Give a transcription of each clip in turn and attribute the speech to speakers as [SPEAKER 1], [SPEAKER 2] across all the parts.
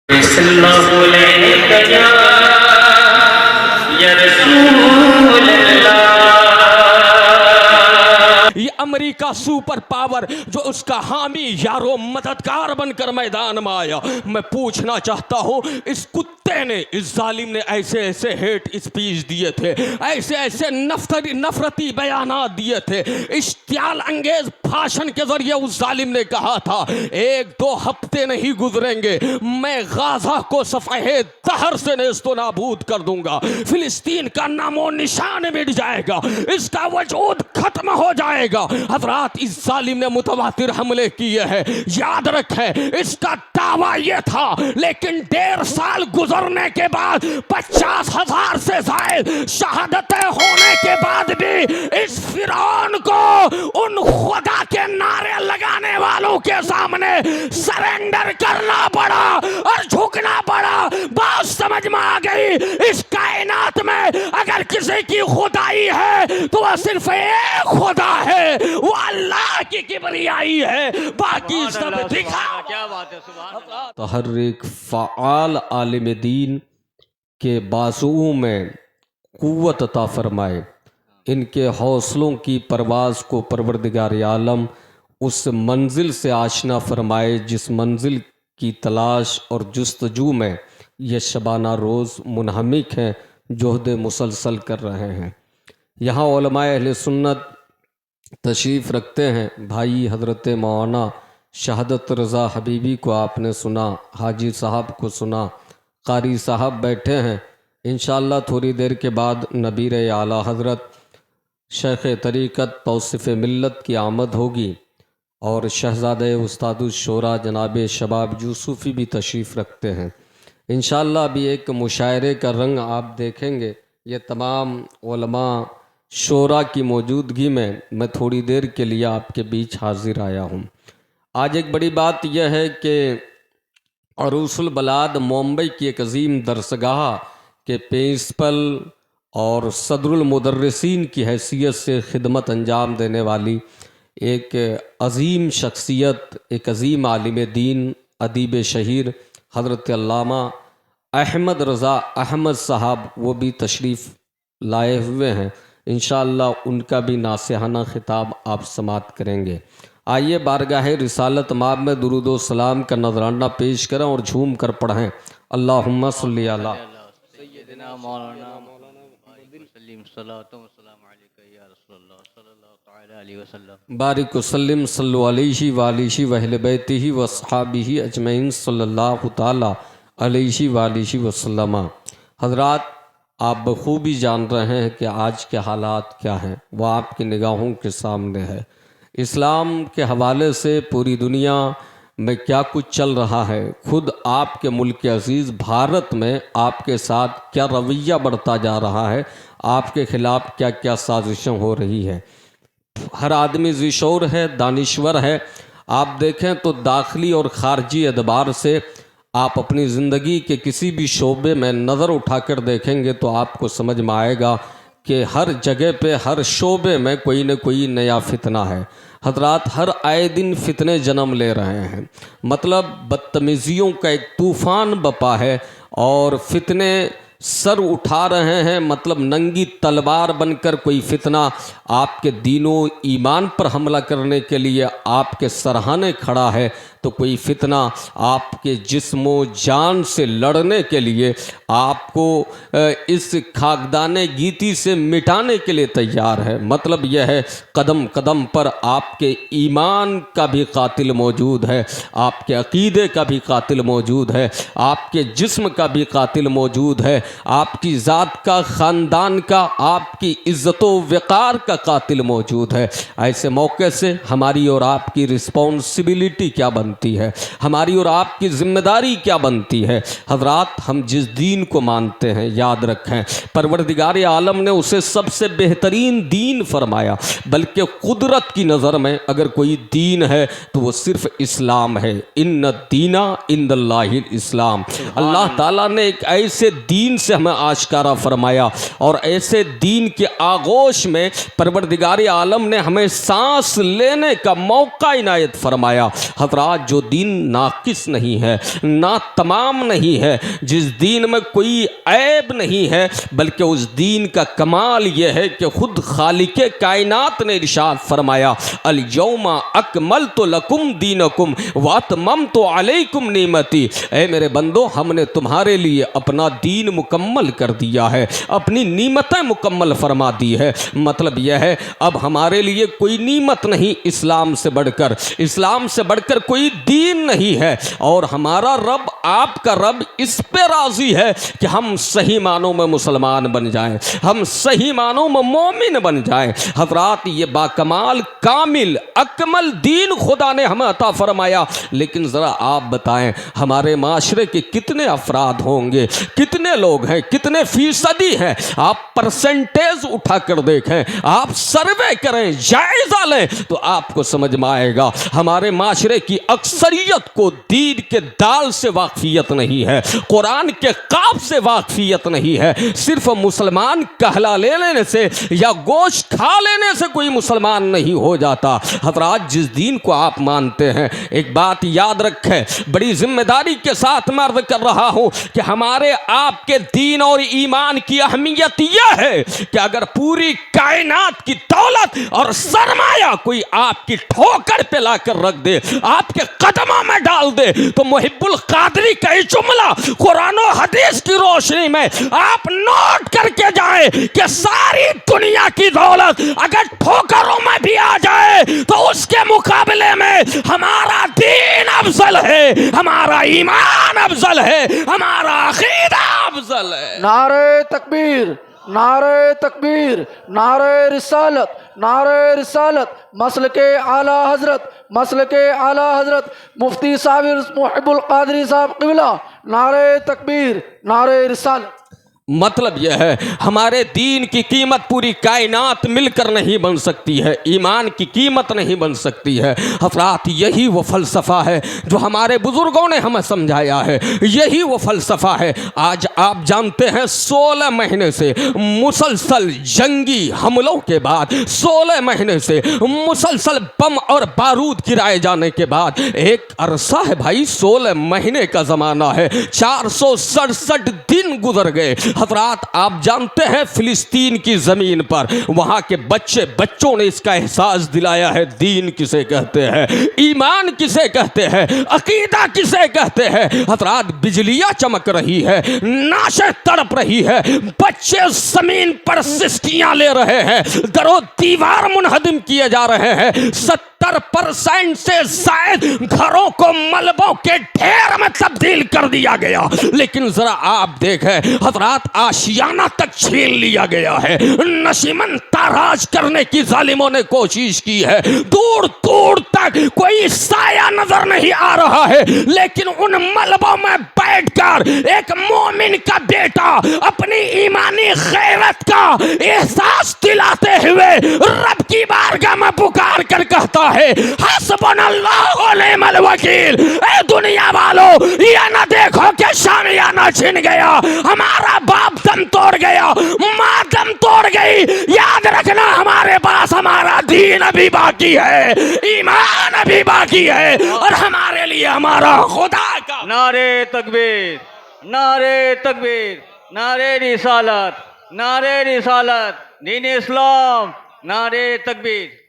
[SPEAKER 1] सल्लल्लाहु अलैहि या रसूल अल्लाह।
[SPEAKER 2] ये अमेरिका सुपर पावर जो उसका हामी यारो मददगार बनकर मैदान में आया, मैं पूछना चाहता हूँ इस कुत्ते ने, इस जालिम ने ऐसे ऐसे हेट स्पीच दिए थे, ऐसे ऐसे नफरती बयानात दिए थे, इश्तियाल अंगेज भाषण के जरिए उस जालिम ने कहा था 1-2 हफ्ते नहीं गुजरेंगे मैं गाजा को सफ़े दहर से नेस्तो नाबूद कर दूंगा, फिलिस्तीन का नामो निशान मिट जाएगा, इसका वजूद खत्म हो जाएगा। हजरात, इस जालिम ने मुतवातिर हमले किए हैं, याद रखें इसका दावा यह था, लेकिन 1.5 साल गुजरने के बाद 50,000 से जायद शहादतें होने के बाद भी इस फिरौन को उन खुदा के नारे लगाने वालों के सामने सरेंडर करना पड़ा और झुकना पड़ा। बात समझ में आ गई, इस कायनात में अगर किसी की खुदाई है तो वह सिर्फ एक खुदा है, वो अल्लाह की किबरियाई है, बाकी सब दिखा।
[SPEAKER 3] क्या बात है, सुभान अल्लाह।
[SPEAKER 4] तो हर एक फ़आल आलिम दीन के बाजुओं में क़ुव्वत अता फरमाए, इनके हौसलों की परवाज़ को परवरदिगार आलम उस मंजिल से आशना फरमाए जिस मंजिल की तलाश और जुस्तजू में ये शबाना रोज़ मुनहमिक हैं, जोहद मुसलसल कर रहे हैं। यहाँ उलमाए अहले सुन्नत तशरीफ़ रखते हैं। भाई हज़रत मौलाना शहादत रज़ा हबीबी को आपने सुना, हाजी साहब को सुना, कारी साहब बैठे हैं। इंशाअल्लाह थोड़ी देर के बाद नबीर आला हज़रत शेख तरीक़त तौसिफ़ मिल्लत की आमद होगी और शहज़ादे उस्तादुश शोरा जनाब शबाब यूसुफ़ी भी तशरीफ़ रखते हैं। इंशाअल्लाह अभी एक मुशायरे का रंग आप देखेंगे। ये तमाम उलमा शोरा की मौजूदगी में मैं थोड़ी देर के लिए आपके बीच हाजिर आया हूँ। आज एक बड़ी बात यह है कि अरूसुल बलाद मुंबई की एक अजीम दरसगाह के प्रिंसिपल और सदरुल मुदर्रिसीन की हैसियत से खिदमत अंजाम देने वाली एक अजीम शख्सियत, एक अजीम आलिम दीन, अदीब शहीर हज़रत अल्लामा अहमद रज़ा अहमद साहब, वो भी तशरीफ़ लाए हुए हैं। इंशाअल्लाह उनका भी नासिहाना खिताब आप समात करेंगे। आइए बारगाह रिसालत माब में दुरूद व सलाम का नजराना पेश करें और झूम कर पढ़ें अल्लाहुम्मा सल्ली अला
[SPEAKER 3] सय्यदना मौलाना वसल्लिम सल्लल्लाहु अलैहि या रसूलल्लाह सल्लल्लाहु तआला अलैहि वसल्लम
[SPEAKER 4] बारिक वसल्लिम सल्लु अलैहि व आलिहि व अहले बैतिहि व अस्हाबिहि अजमईन सल्लल्लाहु तआला अलैहि व आलिहि वसल्लम। हज़रात, आप बखूबी जान रहे हैं कि आज के हालात क्या हैं, वह आपकी निगाहों के सामने है। इस्लाम के हवाले से पूरी दुनिया में क्या कुछ चल रहा है, खुद आपके मुल्क अज़ीज़ भारत में आपके साथ क्या रवैया बढ़ता जा रहा है, आपके ख़िलाफ़ क्या क्या साजिशें हो रही है। हर आदमी ज़िशोर है, दानिश्वर है। आप देखें तो दाखिली और ख़ारजी एतबार से आप अपनी ज़िंदगी के किसी भी शोबे में नज़र उठाकर देखेंगे तो आपको समझ में आएगा कि हर जगह पे, हर शोबे में कोई न कोई नया फितना है। हज़रात, हर आए दिन फितने जन्म ले रहे हैं, मतलब बदतमीज़ियों का एक तूफ़ान बपा है और फितने सर उठा रहे हैं, मतलब नंगी तलवार बनकर कोई फितना आपके दीनों ईमान पर हमला करने के लिए आपके सरहाने खड़ा है, तो कोई फितना आपके जिस्मो जान से लड़ने के लिए, आपको इस खाकदाने गीती से मिटाने के लिए तैयार है। मतलब यह है कदम कदम पर आपके ईमान का भी कातिल मौजूद है, आपके अकीदे का भी कातिल मौजूद है, आपके जिस्म का भी कातिल मौजूद है, आपकी ज़ात का, ख़ानदान का, आपकी इज़्ज़तो वक़ार का कातिल मौजूद है। ऐसे मौके से हमारी और आपकी रिस्पॉन्सिबिलिटी क्या बनती है, हमारी और आपकी ज़िम्मेदारी क्या बनती है। हज़रात, हम जिस दीन को मानते हैं, याद रखें परवरदिगार आलम ने उसे सबसे बेहतरीन दीन फरमाया, बल्कि कुदरत की नज़र में अगर कोई दीन है तो वो सिर्फ़ इस्लाम है। इन्न दीना इंदल्लाहिल इस्लाम। अल्लाह ताला ने एक ऐसे दीन से हमें आश्कारा फरमाया और ऐसे दीन के आगोश में परवरदिगार आलम ने हमें सांस लेने का मौका इनायत फरमाया। हज़रात, जो दीन नाकिस नहीं है, ना तमाम नहीं है, जिस दीन में कोई ऐब नहीं है, बल्कि उस दीन का कमाल यह है कि खुद खालिके कायनात ने इरशाद फरमाया, अल यौमा अकमलतु लकुम दीनकुम व अतममतु अलैकुम निमती। ऐ मेरे बंदो, हमने तुम्हारे लिए अपना दीन मुकम्मल कर दिया है, अपनी नीमतें मुकम्मल फरमा दी है। मतलब यह है अब हमारे लिए कोई नीमत नहीं इस्लाम से बढ़कर, इस्लाम से बढ़कर कोई दीन नहीं है। और हमारा रब, आपका रब इस पे राजी है कि हम सही मानों में मुसलमान बन जाएं, हम सही मानों में मोमिन बन जाएं। हजरात, ये बाकमाल कामिल अकमल दीन खुदा ने हमें अता फरमाया। लेकिन ज़रा आप बताएं, हमारे माशरे के कितने अफराद होंगे, कितने लोग हैं, कितने फीसदी हैं? आप परसेंटेज उठा कर देखें, आप सर्वे करें, जायजा लें, तो आपको समझ में आएगा हमारे माशरे की अक्सरियत को दीन के दाल से वाकफियत नहीं है, कुरान के काफ से वाकफियत नहीं है। सिर्फ मुसलमान कहला लेने से या गोश्त खा लेने से कोई मुसलमान नहीं हो जाता। हजरात, जिस दीन को आप मानते हैं, एक बात याद रखें, बड़ी जिम्मेदारी के साथ मैं अर्ज कर रहा हूं कि हमारे आपके दीन और ईमान की अहमियत यह है कि अगर पूरी कायनात की दौलत और सरमाया कोई आपकी ठोकर पे लाकर रख दे, आपके कदमों में डाल दे, तो मुहिब्बुल कादरी का ये जुमला कुरान और हदीस की रोशनी में आप नोट करके जाएं कि सारी दुनिया की दौलत अगर ठोकरों में भी आ जाए तो उसके मुकाबले में हमारा दीन अफजल है, हमारा ईमान अफजल है, हमारा अकीदा अफजल है।
[SPEAKER 5] नारे तकबीर, नारे तकबीर, नारे रिसालत, नारे रिसालत, मसल के आला हजरत, मसल के आला हजरत मुफ्ती साबिर मुहिब्बुल कादरी साहब क़िबला, नारे तकबीर, नारे रिसालत।
[SPEAKER 4] मतलब यह है हमारे दीन की कीमत पूरी कायनात मिलकर नहीं बन सकती है, ईमान की कीमत नहीं बन सकती है। हजरात, यही वो फ़लसफ़ा है जो हमारे बुज़ुर्गों ने हमें समझाया है, यही वो फ़लसफ़ा है। आज आप जानते हैं 16 महीने से मुसलसल जंगी हमलों के बाद, 16 महीने से मुसलसल बम और बारूद गिराए जाने के बाद एक अरसा है भाई, 16 महीने का ज़माना है, 467 दिन गुजर गए। हजरात, आप जानते हैं फिलिस्तीन की ज़मीन पर वहाँ के बच्चों ने इसका एहसास दिलाया है दीन किसे कहते हैं, ईमान किसे कहते हैं, अकीदा किसे कहते हैं। हजरात, बिजलियाँ चमक रही है, नाशे तड़प रही है, बच्चे ज़मीन पर सिस्कियाँ ले रहे हैं, दरो दीवार मुनहदिम किए जा रहे हैं, 70% से शायद घरों को मलबों के ढेर में तब्दील कर दिया गया। लेकिन जरा आप देखें हजरात, आशियाना तक छीन लिया गया है, नशीमन ताराज करने की जालिमों ने कोशिश की है, दूर दूर तक कोई साया नजर नहीं आ रहा है। लेकिन उन मलबों में बैठकर एक मोमिन का बेटा अपनी ईमानी गैरत का एहसास दिलाते हुए रब की बारगाह में पुकार कर कहता है, हस्बुनल्लाहु व निअमल वकील। ए दुनिया वालों, ये ना देखो कि शामियाना छिन गया, हमारा बाप दम तोड़ गया, माँ दम तोड़ गई, याद रखना हमारे पास हमारा दीन अभी बाकी है, ईमान अभी बाकी है, और हमारे लिए हमारा खुदा का।
[SPEAKER 3] नारे तकबीर, नारे तकबीर, नारे रिसालत, नारे रिसालत, दीन इस्लाम, नारे तकबीर।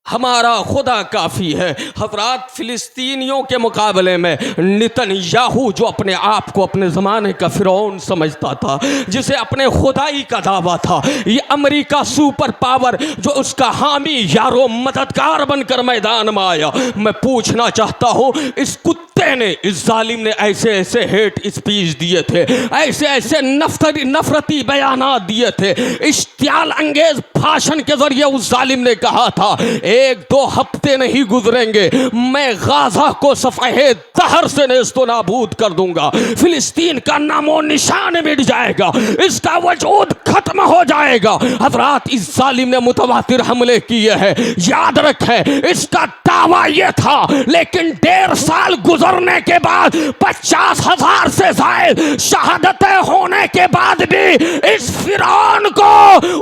[SPEAKER 4] हमारा खुदा काफ़ी है। हजरात, फ़िलिस्तीनियों के मुकाबले में नेतन्याहू जो अपने आप को अपने ज़माने का फ़िरौन समझता था, जिसे अपने खुदाई का दावा था, ये अमेरिका सुपर पावर जो उसका हामी यारो मददगार बनकर मैदान में आया, मैं पूछना चाहता हूँ, इस कुत्ते ने, इस जालिम ने ऐसे ऐसे हेट स्पीच दिए थे, ऐसे ऐसे नफरती बयानात दिए थे, इश्तियाल अंगेज भाषण के ज़रिए उस जालिम ने कहा था, 1-2 हफ्ते नहीं गुजरेंगे मैं गाजा को सफ़ेद दहर से नेस्तो नाबूद कर दूंगा, फिलिस्तीन का नामो निशान मिट जाएगा, इसका वजूद खत्म हो जाएगा। हजरात, इस जालिम ने मुतवातिर हमले किए हैं, याद रखें इसका दावा यह था, लेकिन 1.5 साल गुजरने के बाद 50,000 से ज्यादा
[SPEAKER 2] है। शहादतें होने के बाद भी इस फिरौन को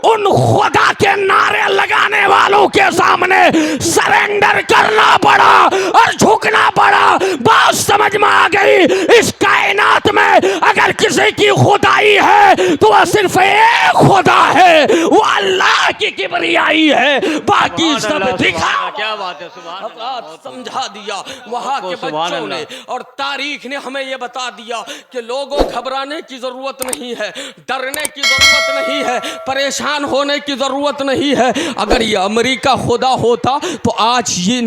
[SPEAKER 2] उन खुदा के नारे लगाने वालों के सामने सरेंडर करना पड़ा और झुकना पड़ा। बात समझ में आ गई। इस कायनात में अगर किसी की खुदाई है तो वह सिर्फ एक खुदा है, वो अल्लाह की किबरियाई है। बाकी सब दिखा।
[SPEAKER 3] क्या बात है, सुभान अल्लाह।
[SPEAKER 2] समझा दिया वहां के बच्चों ने और तारीख ने हमें यह बता दिया कि लोगों घबराने की जरूरत नहीं है, डरने की जरूरत नहीं है, परेशान होने की जरूरत नहीं है। अगर ये अमेरिका खुदा होता तो आज ये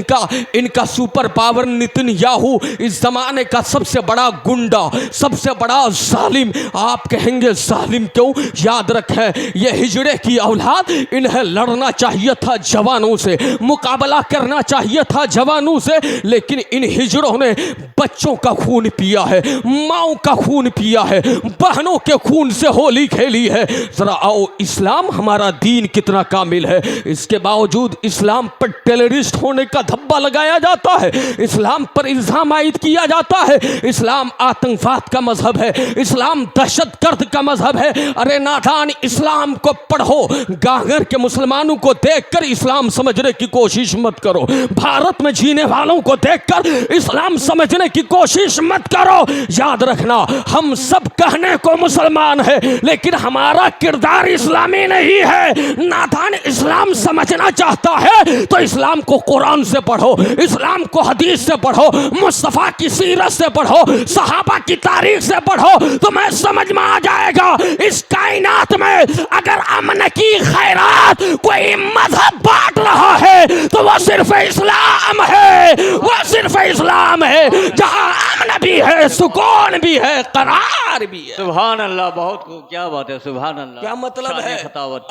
[SPEAKER 2] इनका सुपर पावर नेतन्याहू, इस जमाने का सबसे बड़ा गुंडा, सबसे बड़ा जालिम। आप कहेंगे जालिम क्यों? याद रखें, ये हिजड़े की औलाद, इन्हें लड़ना चाहिए था जवानों से, मुकाबला करना चाहिए था जवानों से, लेकिन इन हिजड़ों ने बच्चों का खून पिया है, माओ का खून पिया है, बहनों के खून से होली खेली है। जरा आओ, इस्लाम हमारा दीन कितना कामिल है। इसके बावजूद इस्लाम पर टेररिस्ट होने का धब्बा लगाया जाता है, इस्लाम पर इल्जाम आयद किया जाता है। इस्लाम आतंकवाद का मजहब है, इस्लाम दहशतगर्द का मजहब है। अरे नादान, इस्लाम को पढ़ो, गागर के मुसलमानों को देखकर इस्लाम समझने की कोशिश मत करो, भारत में जीने वालों को देखकर इस्लाम समझने की कोशिश मत करो। याद रखना, हम सब कहने को मुसलमान है, लेकिन हमारा किरदार इस्लामी नहीं है। नादान इस्लाम समझना चाहता है तो इस्लाम को कुरान से पढ़ो, इस्लाम को हदीस से पढ़ो, मुस्तफा की सीरत से पढ़ो, सहाबा की तारीख से पढ़ो, तो मैं समझ में आ जाएगा। इस कायनात में अगर अमन की खैरात कोई मजहब बांट रहा है तो वह सिर्फ इस्लाम है, वह सिर्फ इस्लाम है, जहां अमन भी है, सुकून भी है, करार भी है।
[SPEAKER 3] सुभान अल्लाह, बहुत खूब, क्या बात है, सुभान अल्लाह।
[SPEAKER 2] क्या मतलब है?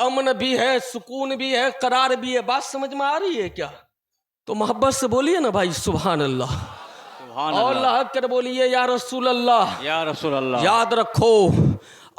[SPEAKER 2] अमन भी है, सुकून भी है, करार भी है। बात समझ में आ रही है क्या? तो मोहब्बत से बोलिए ना भाई, सुभान अल्लाह। और अल्लाह कर बोलिए, या रसूल अल्लाह,
[SPEAKER 3] या रसूल अल्लाह।
[SPEAKER 2] याद रखो,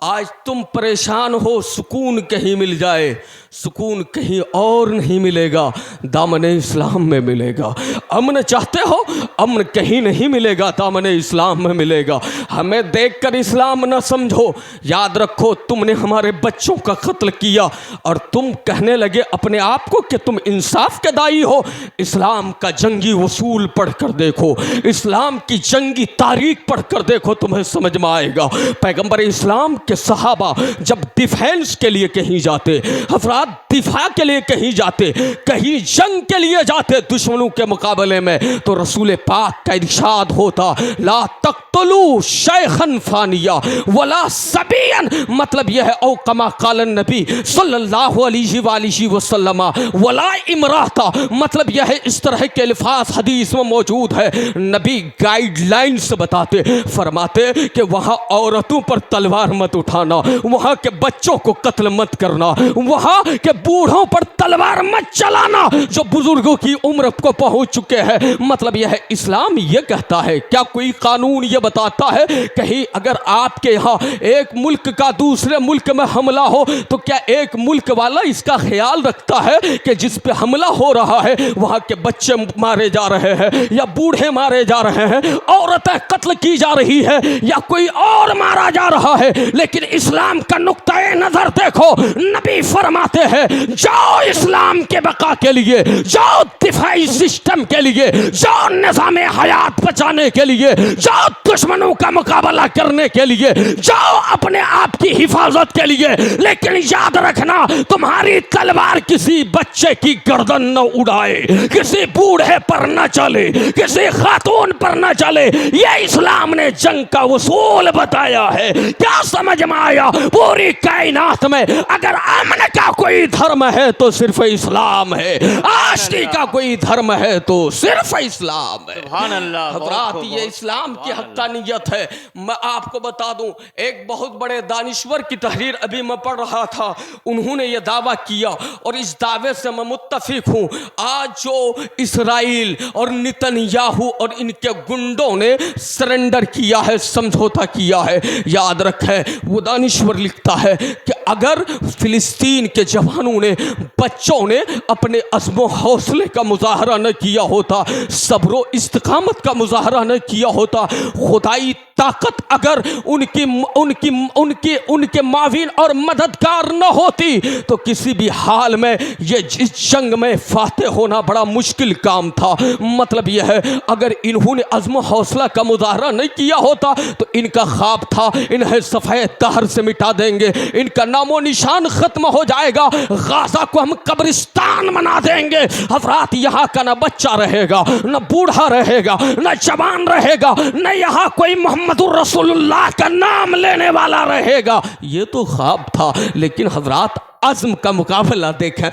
[SPEAKER 2] आज तुम परेशान हो, सुकून कहीं मिल जाए, सुकून कहीं और नहीं मिलेगा, दामन इस्लाम में मिलेगा। अमन चाहते हो, अमन कहीं नहीं मिलेगा, दामन इस्लाम में मिलेगा। हमें देखकर इस्लाम न समझो। याद रखो, तुमने हमारे बच्चों का कत्ल किया और तुम कहने लगे अपने आप को कि तुम इंसाफ के दाई हो। इस्लाम का जंगी वसूल पढ़कर देखो, इस्लाम की जंगी तारीख पढ़कर देखो, तुम्हें समझ में आएगा। पैगंबर इस्लाम के सहाबा जब डिफेंस के लिए कहीं जाते, अफराद दिफा के लिए कहीं जाते, कहीं जंग के लिए जाते दुश्मनों के मुकाबले में, तो रसूल पाक का इरशाद होता, ला तक़्तुलू शैखन फानिया वला सबियन। मतलब यह है, औ कमा क़ालन नबी सल्लल्लाहु अलैहि वसल्लम वला इमराता। मतलब यह है, इस तरह के अल्फाज हदीस में मौजूद है। नबी गाइडलाइंस बताते, फरमाते कि वहाँ औरतों पर तलवार मत उठाना, वहाँ के बच्चों को कत्ल मत करना, वहाँ के बूढ़ों पर तलवार मत चलाना जो बुजुर्गों की उम्र को पहुंच चुके हैं। मतलब यह है, इस्लाम यह कहता है, क्या कोई कानून यह बताता है कहीं अगर आपके यहाँ एक मुल्क का दूसरे मुल्क में हमला हो तो क्या एक मुल्क वाला इसका ख्याल रखता है कि जिस पे हमला हो रहा है वहाँ के बच्चे मारे जा रहे हैं या बूढ़े मारे जा रहे हैं, औरतें कत्ल की जा रही है या कोई और मारा जा रहा है? लेकिन इस्लाम का नुक्ता नजर देखो, नबी फरमाते हैं, जाओ इस्लाम के बका के लिए, जाओ दिफाई सिस्टम के लिए, जाओ निज़ाम हयात बचाने के लिए, जाओ दुश्मनों का मुकाबला करने के लिए, जाओ अपने आप की हिफाजत के लिए। लेकिन याद रखना, तुम्हारी तलवार किसी बच्चे की गर्दन न उड़ाए, किसी बूढ़े पर न चले, किसी खातून पर न चले। ये इस्लाम ने जंग का उसूल बताया है। क्या समझ में आया? पूरी कायनात में अगर अमन का कोई धर्म है तो सिर्फ इस्लाम है, आशिकी का कोई धर्म है तो सिर्फ इस्लाम है।
[SPEAKER 3] सुभान अल्लाह।
[SPEAKER 2] हज़रात, ये इस्लाम की हक्कानियत है। मैं आपको बता दूं, एक बहुत बड़े दानिश्वर की तहरीर अभी मैं पढ़ रहा था, उन्होंने ये दावा किया और इस दावे से मैं मुत्तफिक हूँ। आज जो इसराइल और नेतन्याहू और इनके गुंडों ने सरेंडर किया है, समझौता किया है, याद रखें, वो दानिश्वर लिखता है कि अगर फ़िलिस्तीन के जवानों ने, बच्चों ने अपने अज़्म हौसले का मुजाहरा न किया होता, सब्र इस्तिकामत का मुजाहरा न किया होता, खुदाई ताकत अगर उनके माविन और मददगार न होती, तो किसी भी हाल में ये इस जंग में फाते होना बड़ा मुश्किल काम था। मतलब यह है, अगर इन्होंने अज़्म हौसला का मुजाहरा नहीं किया होता तो इनका ख्वाब था इन्हें सफ़ेद दहर से मिटा देंगे, इनका नामो निशान ख़त्म हो जाएगा, गाज़ा को हम कब्रिस्तान बना देंगे। हज़रात, यहाँ का न बच्चा रहेगा, न बूढ़ा रहेगा, न जवान रहेगा, न यहाँ कोई मोहम्मदुर रसूलुल्लाह का नाम लेने वाला रहेगा। ये तो ख्वाब था, लेकिन हज़रात अज़्म का मुकाबला देखें,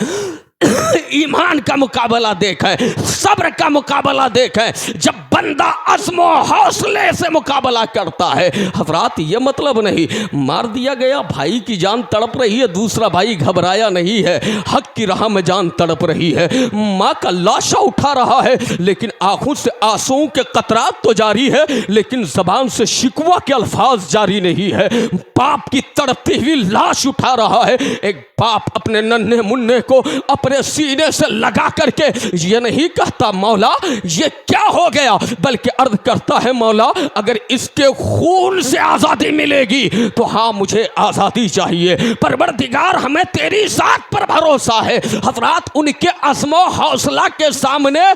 [SPEAKER 2] ईमान का मुकाबला देखें, सब्र का मुकाबला देखें। जब बंदा अज़्म हौसले से मुकाबला करता है, हज़रात ये मतलब नहीं मार दिया गया, भाई की जान तड़प रही है, दूसरा भाई घबराया नहीं है, हक की राह में जान तड़प रही है, माँ का लाशा उठा रहा है, लेकिन आंखों से आंसुओं के कतरात तो जारी है, लेकिन ज़बान से शिकवा के अल्फाज जारी नहीं है। बाप की तड़पती हुई लाश उठा रहा है। एक बाप अपने नन्हे मुन्ने को अपने सीने से लगा करके ये नहीं कहता मौला ये क्या हो गया, बल्कि अर्ज करता है मौला अगर इसके खून से आज़ादी मिलेगी तो हाँ मुझे आज़ादी चाहिए, परवरदिगार हमें तेरी ज़ात पर भरोसा है। हज़रात, उनके अज़्म हौसला के सामने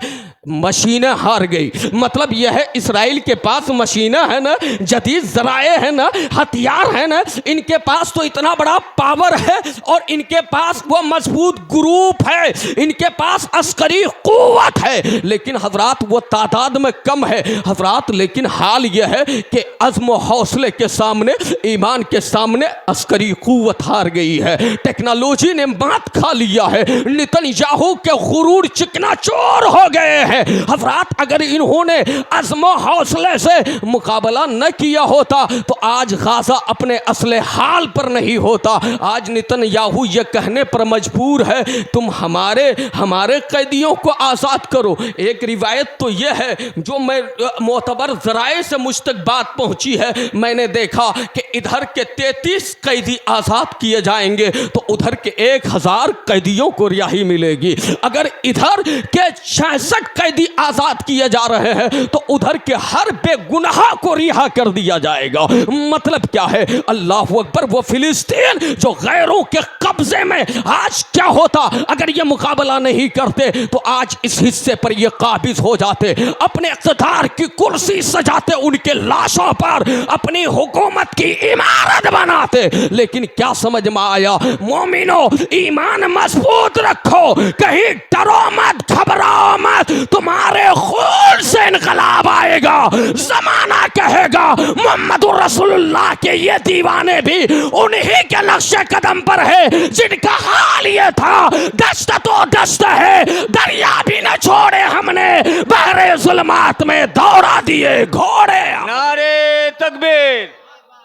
[SPEAKER 2] मशीनें हार गई। मतलब यह है, इसराइल के पास मशीनें हैं ना, जदीद ज़राए हैं ना, हथियार हैं ना, इनके पास तो इतना बड़ा पावर है और इनके पास वो मजबूत ग्रुप है, इनके पास अस्करी कुव्वत है, लेकिन हज़रात वो तादाद में कम है। हज़रात, लेकिन हाल यह है कि अज़्म हौसले के सामने, ईमान के सामने अस्करी कुव्वत हार गई है। टेक्नोलॉजी ने मात खा लिया है, नेतन्याहू के गुरूर चिकनाचूर हो गए हैं। हज़रात, अगर इन्होंने अज़्म हौसले से मुकाबला न किया होता तो आज गाज़ा अपने असले हाल पर नहीं होता। आज नेतन्याहू ये कहने पर मजबूर है तुम हमारे कैदियों को आज़ाद करो। एक रिवायत तो यह है जो मैं मोतबर ज़राए से मुझ तक बात पहुंची है, मैंने देखा कि इधर के 33 कैदी आज़ाद किए जाएंगे तो उधर के 1000 कैदियों को रिहाई मिलेगी। अगर इधर के 66 कैदी आज़ाद किए जा रहे हैं तो उधर के हर बेगुनाह को रिहा कर दिया जाएगा। मतलब क्या है? अल्लाह अकबर। वो फिलिस्तीन जो गैरों के कब्जे में, आज क्या होता अगर ये मुकाबला नहीं करते तो आज इस हिस्से पर ये काबिज हो जाते, अपने इक़्तिदार की कुर्सी सजाते, उनके लाशों पर अपनी हुकूमत की इमारत बनाते। लेकिन क्या समझ में आया? मोमिनो, ईमान मजबूत रखो, कहीं डरो मत, घबराओ मत, तुम्हारे खून से इनकलाब आएगा। जमाना कहेगा मोहम्मदुर रसूलुल्लाह के ये दीवाने भी उन्हीं के नक्शे कदम पर है जिनका हाल ये था, दस्त तो दस्त है, दरिया भी न छोड़े हमने, बहरे जुल्मात में दौड़ा दिए घोड़े।
[SPEAKER 3] नारे तकबीर,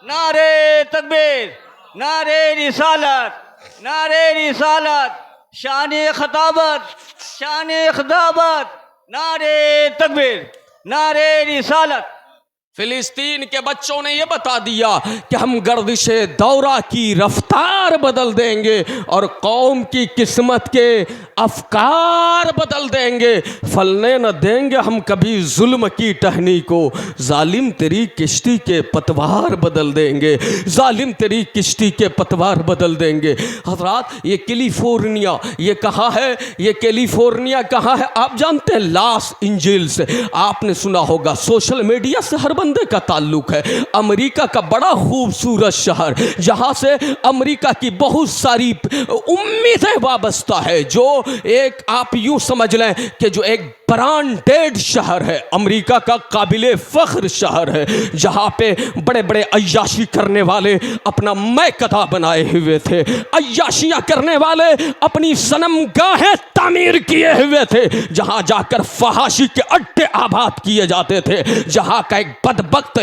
[SPEAKER 3] नारे तकबीर, नारे रिसालत, नारे रिसालत, शान-ए खिताबत, शान-ए खिताबत, नारे तकबीर, नारे रिसालत।
[SPEAKER 2] फिलिस्तीन के बच्चों ने यह बता दिया कि हम गर्दिशे दौरा की रफ्तार बदल देंगे और कौम की किस्मत के अफकार बदल देंगे, फलने न देंगे हम कभी जुल्म की टहनी को, जालिम तेरी किश्ती के पतवार बदल देंगे, जालिम तेरी किश्ती के पतवार बदल देंगे। हज़रात, ये कैलिफोर्निया, ये कहाँ है? ये कैलिफोर्निया कहाँ है? आप जानते हैं? लॉस एंजल्स से आपने सुना होगा, सोशल मीडिया से हर बंदे का ताल्लुक है। अमेरिका का बड़ा खूबसूरत शहर जहां से अमेरिका की बहुत सारी उम्मीदें वाबस्ता है, जो एक आप यूं समझ लें कि जो एक ब्रांडेड शहर है, अमेरिका का काबिले फ़ख्र शहर है, जहां पे बड़े बड़े अय्याशी करने वाले अपना मैकदा बनाए हुए थे, अय्याशियां करने वाले अपनी सनमगाहें तामीर किए हुए थे, जहां जाकर फहाशी के अड्डे आबाद किए जाते थे, जहां का एक बदबख्त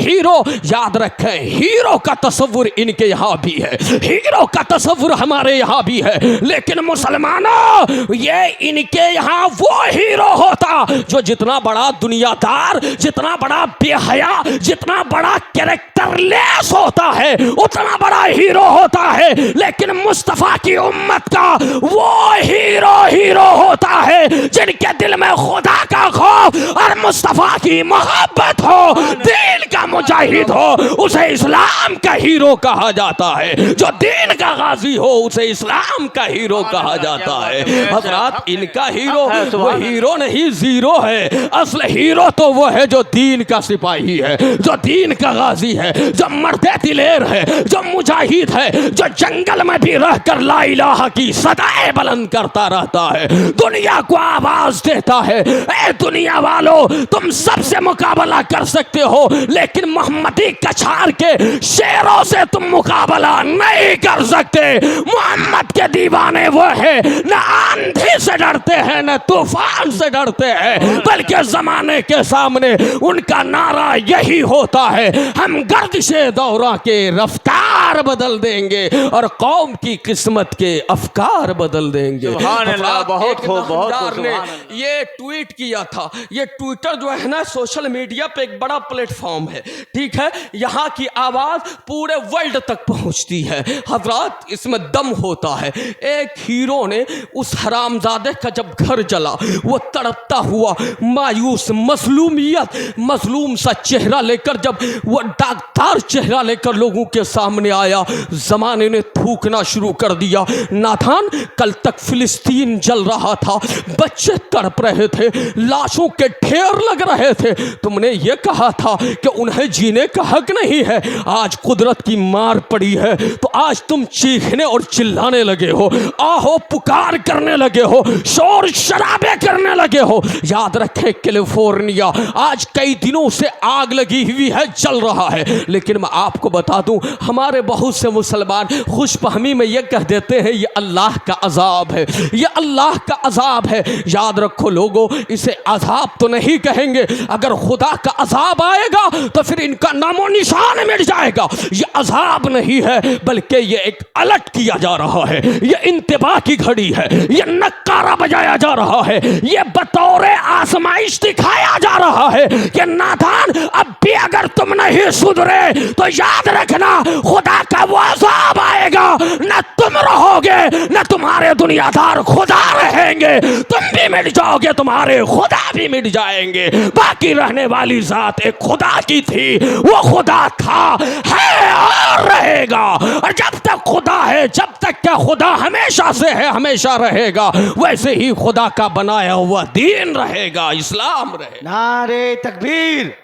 [SPEAKER 2] हीरो, याद रखें हीरो का तस्वुर इनके यहाँ भी है, हीरो का तस्वुर हमारे यहाँ भी है, लेकिन मुसलमानों ये इनके यहाँ वो हीरो होता जो जितना बड़ा दुनियादार, जितना बड़ा बेहया, जितना बड़ा कैरेक्टरलेस होता है उतना बड़ा हीरो होता है। लेकिन मुस्तफा की उम्मत का वो हीरो होता है जिनके दिल में खुदा का खौफ और मुस्तफा की मोहब्बत हो, दीन का मुजाहिद हो, उसे इस्लाम का हीरो कहा जाता है। जो दीन का गाजी हो उसे इस्लाम का हीरो कहा जाता है। हजरात इनका हीरो वो हीरो नहीं जीरो है, असल हीरो तो वो है जो दीन का सिपाही है, जो दीन का गाजी है, जो मर्दे दिलेर है, जो मुजाहिद है, जो जंगल में भी रहकर ला इलाहा की सदाएं बुलंद करता रहता है, दुनिया को आवाज देता है। ए दुनिया वालों, तुम सबसे मुकाबला कर सकते हो लेकिन मोहम्मदी कछार के शेरों से तुम मुकाबला नहीं कर सकते। मोहम्मद के दीवाने वो है न आंधी से डरते हैं न तूफान से डरते हैं, बल्कि जमाने के सामने उनका नारा यही होता है, हम गर्दिशे दौरा के रफ्तार बदल देंगे और कौम की किस्मत के अफकार बदल देंगे।
[SPEAKER 3] सुभान अल्लाह, बहुत खूब, बहुत खूब,
[SPEAKER 2] ने
[SPEAKER 3] सुभान अल्लाह।
[SPEAKER 2] ये ट्वीट किया था। ये ट्विटर जो है ना सोशल मीडिया पे एक बड़ा प्लेटफॉर्म है, ठीक है, यहाँ की आवाज पूरे वर्ल्ड तक पहुंचती है। हजरात इसमें दम होता है। एक हीरो ने उस हरामजादे का जब घर जला, वो तड़पता हुआ मायूस मजलूम सा चेहरा लेकर, जब वो दागदार चेहरा लेकर लोगों के सामने आया, जमाने ने थूकना शुरू कर दिया। नाथान, कल तक फिलिस्तीन जल रहा था, बच्चे तड़प रहे थे, लाशों के ढेर लग रहे थे, तुमने ये कहा था कि उन्हें जीने का हक नहीं है। आज कुदरत की मार पड़ी है तो आज तुम चीखने और चिल्लाने लगे हो, आहो पुकार करने लगे हो, शोर शराबे करने लगे हो। याद रखें कैलिफोर्निया आज कई दिनों से आग लगी हुई है, जल रहा है। लेकिन मैं आपको बता दूं, हमारे बहुत से मुसलमान खुशफहमी में यह कह देते हैं ये अल्लाह का अजाब है, ये अल्लाह का अजाब है। याद रखो लोगों, इसे अजाब तो नहीं कहेंगे, अगर खुदा का अजाब आएगा तो फिर इनका नामो निशान मिट जाएगा। ये अजाब नहीं है बल्कि ये एक अलर्ट किया जा रहा है, ये इंतबा की घड़ी है, ये नक्कारा बजाया जा रहा है, ये बतौर आजमाइश दिखाया जा रहा है कि नादान अब भी अगर तुम नहीं सुधरे तो याद रखना खुदा का वो अजाब आएगा, न तुम रहोगे न तुम्हारे दुनियादार खुदा रहेंगे, तुम भी मिट जाओगे, तुम्हारे खुदा भी मिट जाएंगे। बाकी रहने वाली जात एक खुदा की थी, वो खुदा था, है और रहेगा। और जब तक खुदा है, जब तक क्या खुदा हमेशा से है, हमेशा रहेगा, वैसे ही खुदा का बनाया हुआ दीन रहेगा, इस्लाम रहेगा।
[SPEAKER 6] नारे तकबीर,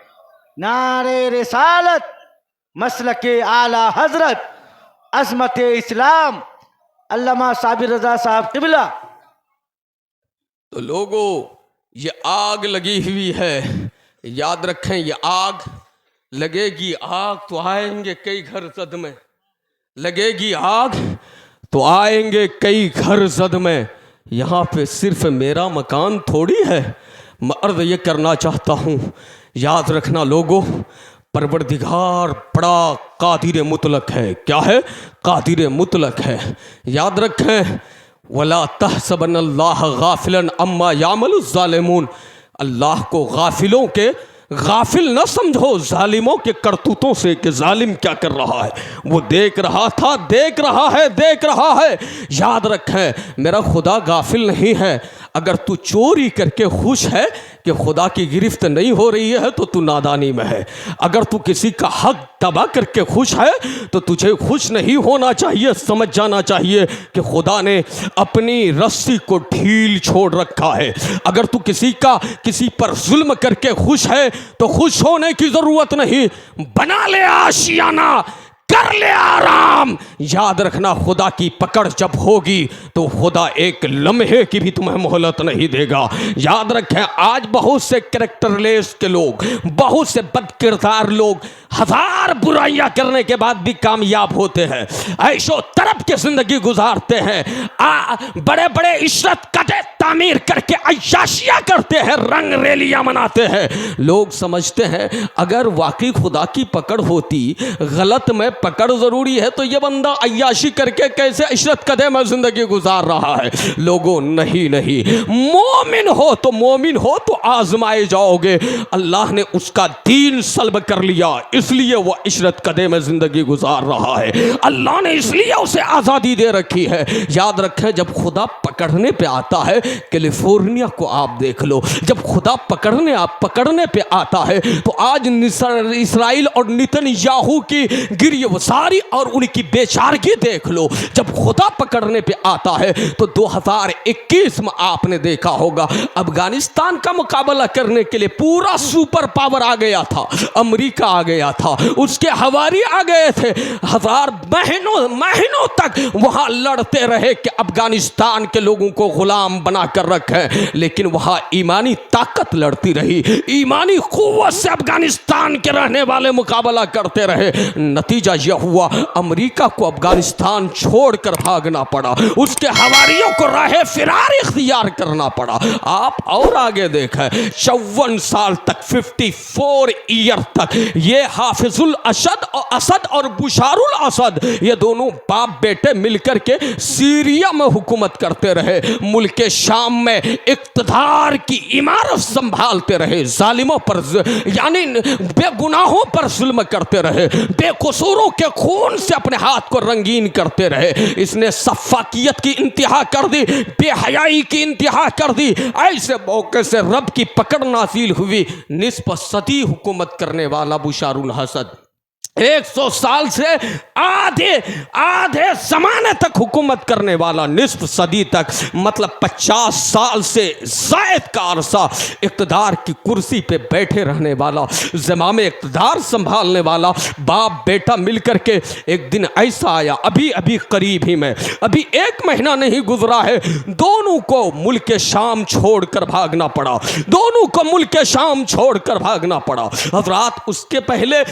[SPEAKER 6] नारे रिसालत, मसलके आला हजरत, अजमत इस्लाम, अल्लामा साबिर रजा साहब क़िबला।
[SPEAKER 2] तो लोगों, ये आग लगी हुई है, याद रखें, ये आग लगेगी, आग तो आएंगे कई घर जद में, लगेगी आग तो आएंगे कई घर जद में। यहाँ पे सिर्फ मेरा मकान थोड़ी है। मैं अर्ज़ ये करना चाहता हूँ, याद रखना लोगों, परवरदिगार बड़ा कादिर मुतलक है। क्या है? कादिर मुतलक है। याद रखें, वला तहसबन्नल्लाह गाफिलन अम्मा यामलुज़ ज़ालिमून, अल्लाह को गाफिलों के गाफिल न समझो जालिमों के करतूतों से कि जालिम क्या कर रहा है। वो देख रहा था, देख रहा है, देख रहा है। याद रखें, मेरा खुदा गाफिल नहीं है। अगर तू चोरी करके खुश है कि खुदा की गिरफ्त नहीं हो रही है तो तू नादानी में है। अगर तू किसी का हक तबाह करके खुश है तो तुझे खुश नहीं होना चाहिए, समझ जाना चाहिए कि खुदा ने अपनी रस्सी को ढील छोड़ रखा है। अगर तू किसी पर जुल्म करके खुश है तो खुश होने की ज़रूरत नहीं, बना ले आशियाना कर ले आराम। याद रखना खुदा की पकड़ जब होगी तो खुदा एक लम्हे की भी तुम्हें मोहलत नहीं देगा। याद रखें, आज बहुत से कैरेक्टरलेस के लोग, बहुत से बदकिरदार लोग हजार बुराइयां करने के बाद भी कामयाब होते हैं, ऐशो तरफ की जिंदगी गुजारते हैं, बड़े बड़े इशरत कदे तामीर करके अय्याशियां करते हैं, रंग रैलियां मनाते हैं। लोग समझते हैं अगर वाकई खुदा की पकड़ होती, गलत में पकड़ जरूरी है, तो ये बंदा अय्याशी करके कैसे इशरत कदे में जिंदगी गुजार रहा है। लोगों नहीं नहीं, मोमिन हो तो आजमाए जाओगे। अल्लाह ने उसका दीन सल्ब कर लिया, इसलिए वह इशरत कदे में जिंदगी गुजार रहा है। अल्लाह ने इसलिए उसे आज़ादी दे रखी है। याद रखें, जब खुदा पकड़ने पे आता है, कैलिफोर्निया को आप देख लो, जब खुदा पकड़ने पे आता है तो आज इसराइल और नेतन्याहू की गिरफ्तारी और उनकी बेचारगी देख लो। जब खुदा पकड़ने पे आता है तो 2021 में आपने देखा होगा अफगानिस्तान का मुकाबला करने के लिए पूरा सुपर पावर आ गया था, अमेरिका आ गया था, उसके हवारी आ गए थे, हजार महीनों तक वहां लड़ते रहे कि अफगानिस्तान के लोगों को गुलाम बनाकर रखें, लेकिन वहां ईमानी ताकत लड़ती रही, ईमानी कुव्वत से अफगानिस्तान के रहने वाले मुकाबला करते रहे। नतीजा यह हुआ अमेरिका को अफगानिस्तान छोड़कर भागना पड़ा, उसके हवारियों को राह फिरार इख्तियार करना पड़ा। आप और आगे देखें, 54 साल तक, 54 ईयर तक ये हाफिजुल असद और बुशारुल असद, ये दोनों बाप बेटे मिलकर के सीरिया में हुकूमत करते रहे, मुल्क शाम में इक्तदार की इमारत संभालते रहे, जालिमों पर यानी बेगुनाहों पर जुल्म करते रहे, बेकसूरों के खून से अपने हाथ को रंगीन करते रहे। इसने सफाकियत की इंतहा कर दी, बेहयाई की इंतहा कर दी। ऐसे मौके से रब की पकड़ नाज़िल हुई। निस्फ सदी हुकूमत करने वाला बुशारुल असद, 100 साल से आधे ज़माने तक हुकूमत करने वाला, निस्फ सदी तक मतलब 50 साल से ज़ायद का अरसा इक़्तिदार की कुर्सी पे बैठे रहने वाला, ज़मामे इक़्तिदार संभालने वाला बाप बेटा मिलकर के एक दिन ऐसा आया, अभी करीब ही में, अभी 1 महीना नहीं गुजरा है, दोनों को मुल्क शाम छोड़कर भागना पड़ा, दोनों को मुल्क शाम छोड़कर भागना पड़ा। हज़रात, उसके पहले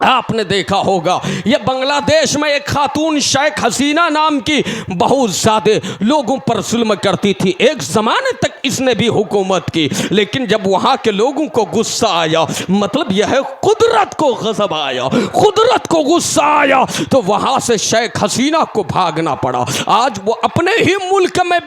[SPEAKER 2] आपने देखा होगा ये बांग्लादेश में एक खातून शेख हसीना नाम की बहुत ज़्यादा लोगों पर जुल्म करती थी। एक ज़माने तक इसने भी हुकूमत की, लेकिन जब वहाँ के लोगों को गुस्सा आया, मतलब यह है कुदरत को गज़ब आया, कुदरत को गुस्सा आया, तो वहाँ से शेख हसीना को भागना पड़ा। आज वो अपने ही मुल्क में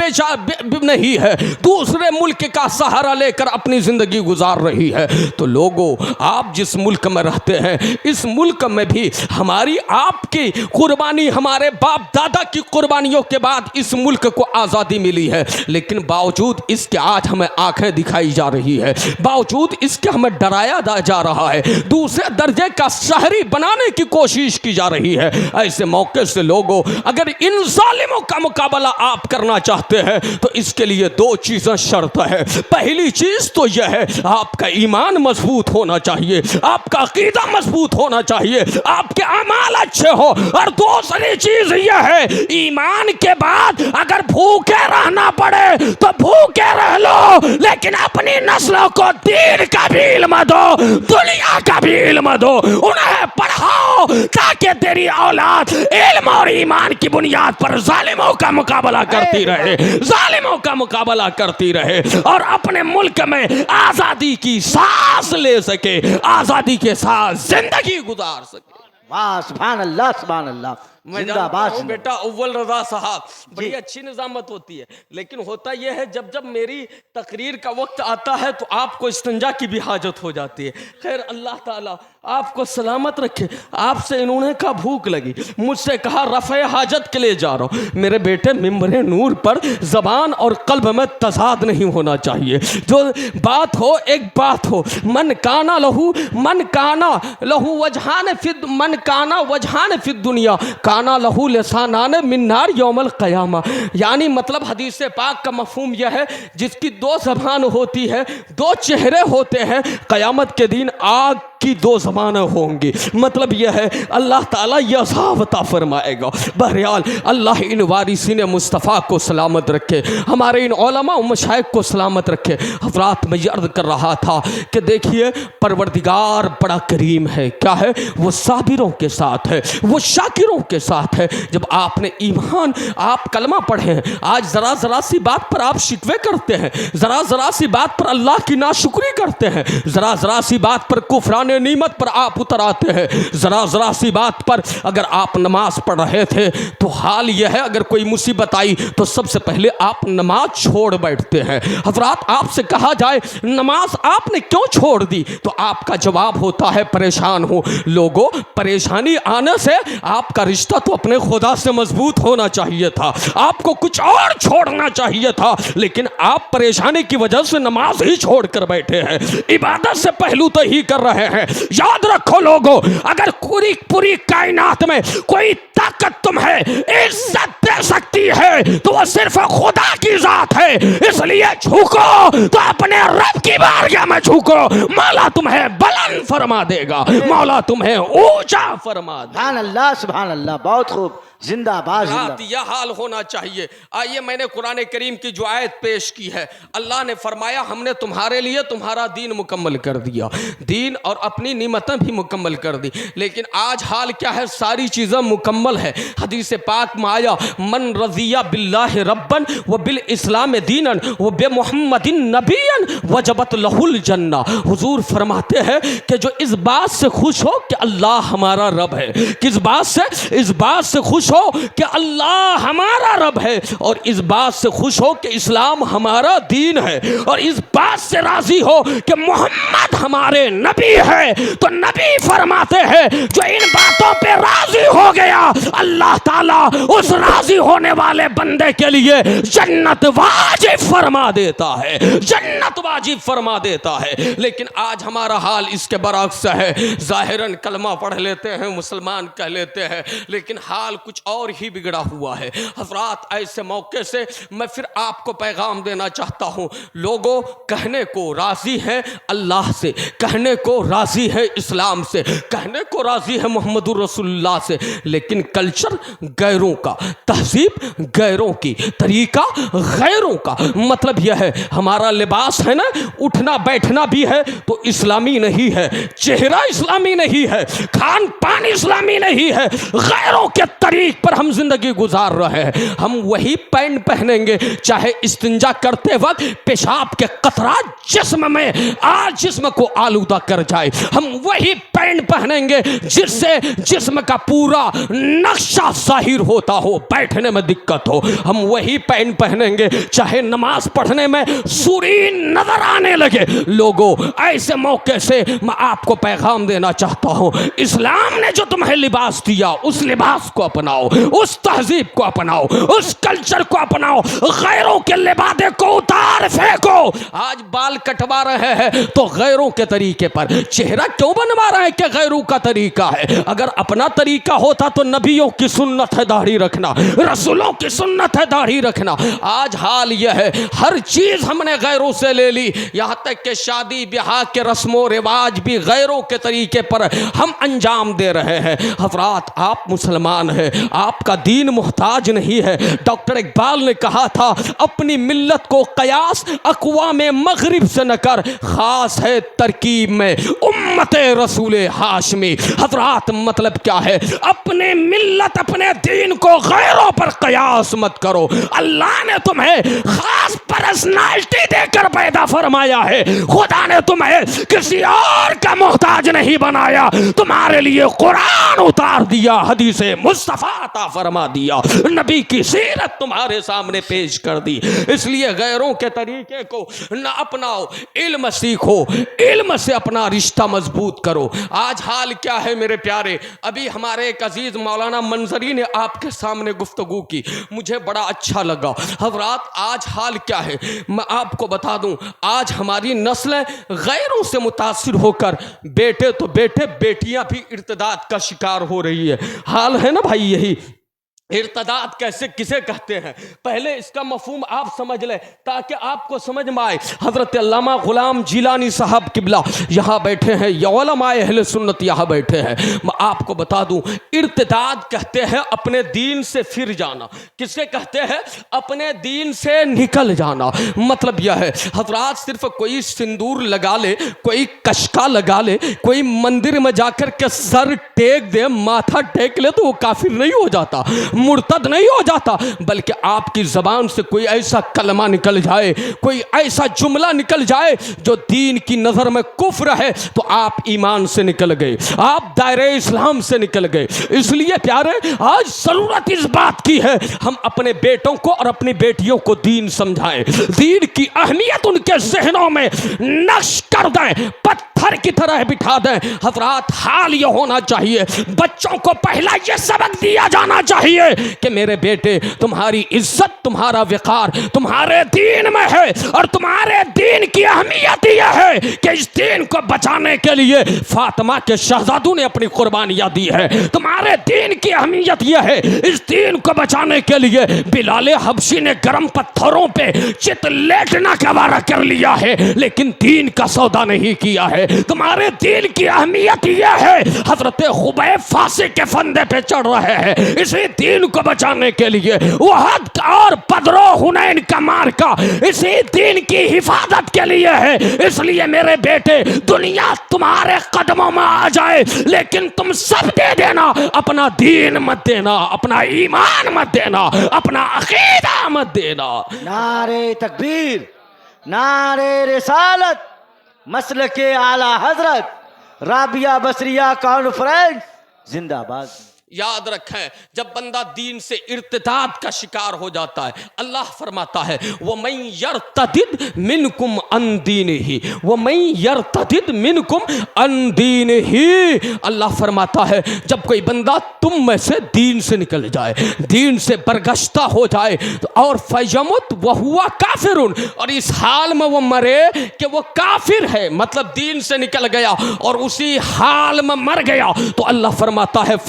[SPEAKER 2] नहीं है, दूसरे मुल्क का सहारा लेकर अपनी ज़िंदगी गुजार रही है। तो लोगों, आप जिस मुल्क में रहते हैं, इस मुल्क में भी हमारी आपकी कुर्बानी, हमारे बाप दादा की कुर्बानियों के बाद इस मुल्क को आज़ादी मिली है, लेकिन बावजूद इसके आज हमें आंखें दिखाई जा रही है, बावजूद इसके हमें डराया जा रहा है, दूसरे दर्जे का शहरी बनाने की कोशिश की जा रही है। ऐसे मौके से लोगों, अगर इन जालिमों का मुकाबला आप करना चाहते हैं तो इसके लिए 2 चीज़ें शर्त है। पहली चीज़ तो यह है, आपका ईमान मजबूत होना चाहिए, आपका अकीदा मजबूत होना चाहिए, आपके अमाल अच्छे हो, और दूसरी चीज यह है, ईमान के बाद अगर भूखे रहना पड़े तो भूखे रह लो, लेकिन अपनी नस्लों को दीन का भी इल्म दो, दुनिया का भी इल्म दो, उन्हें पढ़ाओ, ताकि तेरी औलाद इल्म और ईमान की बुनियाद पर जालिमों का मुकाबला करती रहे, जालिमों का मुकाबला करती रहे, और अपने मुल्क में आजादी की सांस ले सके, आजादी के साथ जिंदगी गुजार सके।
[SPEAKER 6] वाह, सुभान अल्लाह, सुभान अल्लाह।
[SPEAKER 2] मैं जानता हूँ बेटा अव्वल रजा साहब बड़ी अच्छी निजामत होती है, लेकिन होता यह है जब जब मेरी तकरीर का वक्त आता है तो आपको इस्तंजा की भी हाजत हो जाती है। खैर, अल्लाह ताला आपको सलामत रखे। आपसे इन्होंने कहा भूख लगी, मुझसे कहा रफ़े हाजत के लिए जा रहा हूँ। मेरे बेटे, मिंबरे नूर पर ज़बान और कल्ब में तज़ाद नहीं होना चाहिए। जो बात हो एक बात हो, मन काना लहू वजहान फिद, मन काना वजहान फिद दुनिया काना लहू लिसानान मिन नार यौमल क़यामा। यानी मतलब हदीस पाक का मफ़हूम यह है, जिसकी 2 ज़बान होती है, 2 चेहरे होते हैं, क़यामत के दिन आग की दो ज़बानें होंगी। मतलब यह है अल्लाह ताला यह अज़ाब अता फरमाएगा। बहरहाल अल्लाह इन वारिसीन मुस्तफ़ा को सलामत रखे, हमारे इन उलमा व मशाइख को सलामत रखे। हज़रात मैं ये अर्ज़ कर रहा था कि देखिए परवरदिगार बड़ा करीम है। क्या है? वो साबिरों के साथ है, वो शाकिरों के साथ है। जब आपने ईमान, आप कलमा पढ़े हैं, आज ज़रा ज़रा सी बात पर आप शिकवे करते हैं, ज़रा ज़रा सी बात पर अल्लाह की नाशुक्री करते हैं, ज़रा ज़रा सी बात पर कुफरान नीमत पर आप उतर आते हैं, ज़रा ज़रा सी बात पर अगर आप नमाज पढ़ रहे थे तो हाल यह है अगर कोई मुसीबत आई तो सबसे पहले आप नमाज छोड़ बैठते हैं। हज़रात आपसे कहा जाए नमाज आपने क्यों छोड़ दी तो आपका जवाब होता है परेशान हूँ। लोगों, परेशानी आने से आपका रिश्ता तो अपने खुदा से मजबूत होना चाहिए था, आपको कुछ और छोड़ना चाहिए था, लेकिन आप परेशानी की वजह से नमाज ही छोड़ कर बैठे हैं, इबादत से पहलू तो ही कर रहे हैं। याद रखो लोगों, अगर पूरी कायनात में कोई ताकत तुम्हें इज्जत दे सकती है तो वह सिर्फ खुदा की जात है। इसलिए झुको तो अपने रब की बारगाह में झुको, मौला तुम्हें बुलंद फरमा देगा, मौला तुम्हें ऊंचा फरमा देगा।
[SPEAKER 6] सुभान अल्लाह, सुभान अल्लाह, बहुत खूब, जिंदाबाद जिंदाबाद।
[SPEAKER 2] यह हाल होना चाहिए। आइए, मैंने कुरान करीम की जो आयत पेश की है, अल्लाह ने फरमाया हमने तुम्हारे लिए तुम्हारा दीन मुकम्मल कर दिया, दीन और अपनी निमतें भी मुकम्मल कर दी। लेकिन आज हाल क्या है? सारी चीज़ें मुकम्मल है। हदीस पाक में आया मन रज़िया बिल्लाहि रब्बन व बिल इस्लाम दीनन व बे मुहम्मदिन नबियन वजबत लहुल जन्ना। हुजूर फरमाते हैं कि जो इस बात से खुश हो कि अल्लाह हमारा रब है, किस बात से? इस बात से खुश हो कि अल्लाह हमारा रब है, और इस बात से खुश हो कि इस्लाम हमारा दीन है, और इस बात से राजी हो कि मोहम्मद हमारे नबी है, तो नबी फरमाते हैं जो इन बातों पे राजी हो गया अल्लाह ताला उस राजी होने वाले बंदे के लिए जन्नत वाजिब फरमा देता है, जन्नत वाजिब फरमा देता है। लेकिन आज हमारा हाल इसके बरअक्स है। जाहिरन कलमा पढ़ लेते हैं, मुसलमान कह लेते हैं, लेकिन हाल कुछ और ही बिगड़ा हुआ है। हज़रात, ऐसे मौके से मैं फिर आपको पैगाम देना चाहता हूँ। लोगों, कहने को राज़ी है अल्लाह से, कहने को राज़ी है इस्लाम से, कहने को राज़ी है मोहम्मदुर रसूलुल्लाह से, लेकिन कल्चर गैरों का, तहजीब गैरों की, तरीका गैरों का। मतलब यह है हमारा लिबास है ना, उठना बैठना भी है तो इस्लामी नहीं है, चेहरा इस्लामी नहीं है, खान पान इस्लामी नहीं है, गैरों के तरीक पर हम जिंदगी गुजार रहे हैं। हम वही पैंट पहनेंगे चाहे इस्तिंजा करते वक्त पेशाब के कतरात जिस्म में जिस्म को आलूदा कर जाए, हम वही पैंट पहनेंगे जिससे जिस्म का पूरा नक्शा जाहिर होता हो, बैठने में दिक्कत हो। हम वही पैंट पहनेंगे चाहे नमाज पढ़ने में सूरी नजर आने लगे। लोगों, ऐसे मौके से मैं आपको पैगाम देना चाहता हूं, इस्लाम ने जो तुम्हें लिबास दिया उस लिबास को अपनाओ, उस तहजीब को अपनाओ, उस कल्चर को अपनाओ, गैरों के लिबादे को उतार फेंको। आज बाल कटवा रहे हैं तो गैरों के तरीके पर, चेहरा क्यों बनवा रहे हैं कि गैरों का तरीका है? अगर अपना तरीका होता तो नबियों की सुन्नत है दाढ़ी रखना, रसूलों की सुन्नत है दाढ़ी रखना। आज हाल यह है हर चीज हमने गैरों से ले ली, यहां तक कि शादी ब्याह के रस्मों रिवाज भी गैरों के तरीके पर हम अंजाम दे रहे हैं। हज़रात, आप मुसलमान हैं, आपका दीन मुहताज नहीं है। डॉक्टर इकबाल ने कहा था अपनी मिल्लत को कयास अक़वाम मग़रिब से न कर, खास है तरकीब में उम्मत रसूल हाशमी। हज़रात, मतलब क्या है? अपने मिल्लत अपने दीन को गैरों पर कयास मत करो। अल्लाह ने तुम्हें खास पर्सनालिटी देकर पैदा फरमाया है, खुदा ने तुम्हें किसी और का मोहताज नहीं बनाया, तुम्हारे लिए कुरान उतार दिया, हदीस मुस्तफ़ा अता फरमा दिया, नबी की सीरत तुम्हारे सामने पेश कर दी। इसलिए गैरों के तरीके को न अपनाओ, इल्म सीखो, इल्म से अपना रिश्ता मजबूत करो। आज हाल क्या है मेरे प्यारे? अभी हमारे एक अजीज मौलाना मंजरी ने आपके सामने गुफ्तगू की, मुझे बड़ा अच्छा लगा। हज़रात, आज हाल क्या है मैं आपको बता दूं, आज हमारी नस्लें गैरों से मुतासिर होकर बेटे तो बेटे, बेटियां भी इर्तिदाद का शिकार हो रही है। हाल है ना भाई यही। इर्तदाद कैसे किसे कहते हैं, पहले इसका मफहूम आप समझ लें ताकि आपको समझ में आए। हज़रत अल्लामा गुलाम जिलानी साहब किबला यहाँ बैठे हैं, या उलमाए अहले सुन्नत यहाँ बैठे हैं। मैं आपको बता दूं, इर्तदाद कहते हैं अपने दीन से फिर जाना। किसे कहते हैं? अपने दीन से निकल जाना। मतलब यह है हजरात, सिर्फ कोई सिंदूर लगा ले, कोई कशका लगा ले, कोई मंदिर में जाकर के सर टेक दे, माथा टेक ले तो वो काफिर नहीं हो जाता, मुर्तद नहीं हो जाता, बल्कि आपकी ज़बान से कोई ऐसा कलमा निकल जाए, कोई ऐसा जुमला निकल जाए जो दीन की नज़र में कुफ्र है, तो आप ईमान से निकल गए, आप दायरे इस्लाम से निकल गए। इसलिए प्यारे, आज ज़रूरत इस बात की है हम अपने बेटों को और अपनी बेटियों को दीन समझाएं, दीन की अहमियत उनके ज़हनों में नक्श कर दें, पत्थर की तरह बिठा दें। हज़रात, हाल ये होना चाहिए, बच्चों को पहला ये सबक दिया जाना चाहिए कि मेरे बेटे, तुम्हारी इज्जत, तुम्हारा वक़ार तुम्हारे दीन में है, और तुम्हारे दीन की अहमियत यह है कि इस दीन को बचाने के लिए फातिमा के शहजादों ने अपनी कुर्बानियां दी है। तुम्हारे दीन की अहमियत यह है, इस दीन को बचाने के लिए बिलाल हबशी ने गर्म पत्थरों पे चित लेटना गवारा कर लिया है, लेकिन दीन का सौदा नहीं किया है। तुम्हारे दीन की अहमियत यह है, हजरत खुबैब फांसी के फंदे पे चढ़ रहे हैं इसी दीन को बचाने के लिए। वहद और बदरो हुनैन का मार्का इसी दीन की हिफाजत के लिए है। इसलिए मेरे बेटे, दुनिया तुम्हारे कदमों में आ जाए, लेकिन तुम सब दे देना, अपना दीन मत देना, अपना ईमान मत देना, अपना अकीदा मत देना।
[SPEAKER 6] नारे तकबीर, नारे रिसालत, मसलके आला हजरत, राबिया बसरिया कॉन्फ्रेंस जिंदाबाद।
[SPEAKER 2] याद रखें, जब बंदा दीन से इर्तिदाद का शिकार हो जाता है, अल्लाह फरमाता है वो मैं यर्तदिद मिनकुम अन दीनिही, वो मैं यर्तदिद मिनकुम अन दीनिही। अल्लाह फरमाता है जब कोई बंदा तुम में से दीन से निकल जाए, दीन से बरगश्ता हो जाए, तो और फयमुत वह हुआ काफिरुन, और इस हाल में वो मरे कि वो काफिर है, मतलब दीन से निकल गया और उसी हाल में मर गया, तो अल्लाह फरमाता है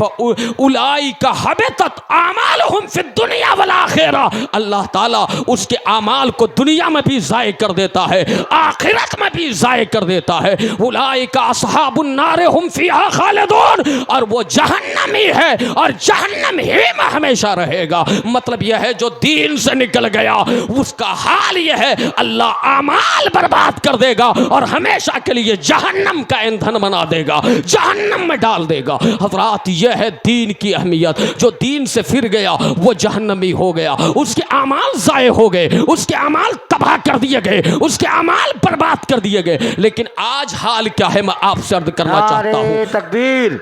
[SPEAKER 2] उलाइका हबतत आमालुहुम फिद दुनिया वल आखिरा। अल्लाह ताला उसके आमाल को दुनिया में भी ज़ाय कर देता है, आखिरत में भी ज़ाय कर देता है। उलाइका अस्हाबुन नार हुम फीहा खालिदून, और वो जहन्नमी है और जहन्नम ही में हमेशा रहेगा। मतलब यह है जो दीन से निकल गया उसका हाल यह है, अल्लाह आमाल बर्बाद कर देगा और हमेशा के लिए जहन्नम का ईंधन बना देगा, जहन्नम में डाल देगा। हज़रात, यह है दीन की अहमियत। जो दीन से फिर गया वो जहन्नमी हो गया, उसके अमाल ज़ाये हो गए, उसके अमाल तबाह कर दिए गए, उसके अमाल बर्बाद कर दिए गए। लेकिन आज हाल क्या है, मैं आपसे अर्ज करना चाहता हूँ।
[SPEAKER 6] नारे तकबीर,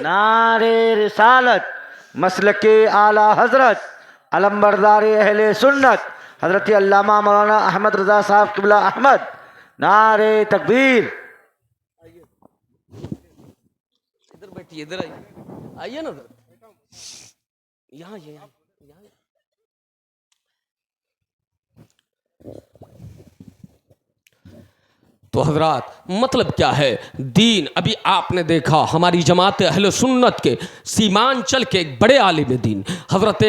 [SPEAKER 6] नारे रिसालत, मसलके आला हजरत, अलम्बरदार अहले सुन्नत हजरत अल्लामा मौलाना अहमद रजा साहब किबला अहमद, नारे तकबीर।
[SPEAKER 2] इधर बैठिए, इधर आइए ना, यहाँ तो हजरात, मतलब क्या है दीन। अभी आपने देखा हमारी जमात अहले सुन्नत के सीमांचल के एक बड़े आलिम दीन हजरत